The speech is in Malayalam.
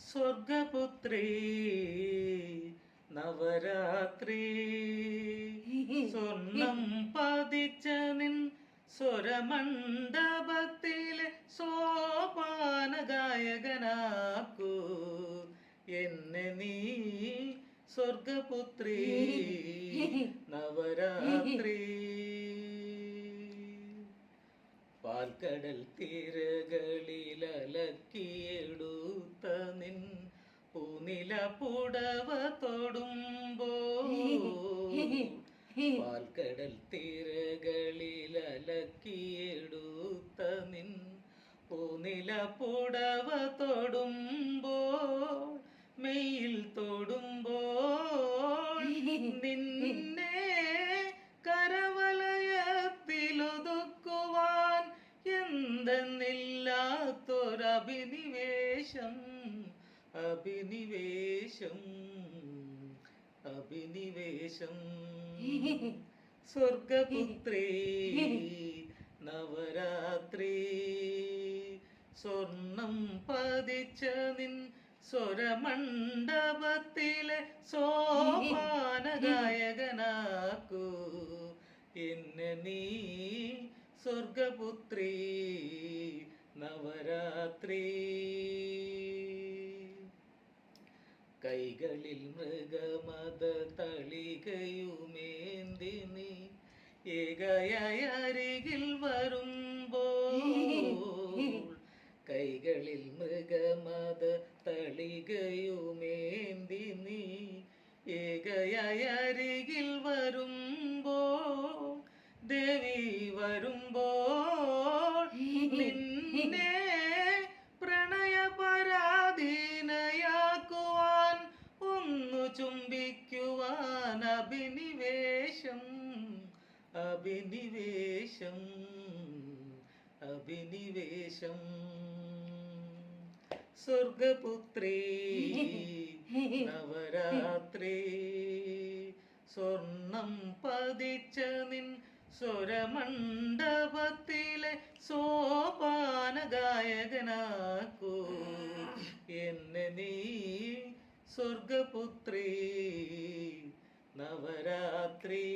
സ്വർഗപുത്രീ നവരാത്രി സ്വർണം പതിച്ച നിൻ സ്വരമണ്ഡപത്തിലെ സോപാന ഗായകനാക്കൂ എന്നെ നീ സ്വർഗപുത്രീ നവരാത്രി. പാൽക്കടൽ തീരകളിലലക്കിയെടുത്ത നിൻ പൂനില പുടവ തൊടുമ്പോൾ, പാൽക്കടൽ തീരകളിലലക്കിയെടുത്ത നിൻ പൂനില പുടവ തൊടുമ്പോൾ, മെയിൽ തൊടുമ്പോൾ നിന്നെ കരവലയത്തിലൊതുക്കുവാൻ എന്തെന്നില്ലാത്തൊരഭിനിവേശം, അഭിനിവേശം, അഭിനിവേശം. സ്വർഗപുത്രീ നവരാത്രി സ്വർണം പതിച്ച നിൻ സ്വരമണ്ഡപത്തിലെ സോപാന ഗായകനാക്കൂ എന്നെ നീ സ്വർഗപുത്രീ നവരാത്രി. കൈകളിൽ മൃഗമത തളികയുമേന്തി നീ ഏകയായി അരികിൽ വരുമ്പോൾ, കൈകളിൽ മൃഗമത തളികയുമേന്തി നീ ഏകയായി അരികിൽ വരുമ്പോൾ, ദേവി വരുമ്പോൾ നിന്നെ പ്രണയപരാധീനയാക്കുവാൻ ഒന്നു ചുംബിക്കുവാൻ അഭിനിവേശം, അഭിനിവേശം, അഭിനിവേശം. സ്വർഗപുത്രീ നവരാത്രി സ്വർണം പതിച്ച നിൻ സ്വരമണ്ഡപത്തിലെ സോപാന ഗായകനാക്കൂ എന്നെ നീ സ്വർഗപുത്രീ നവരാത്രി.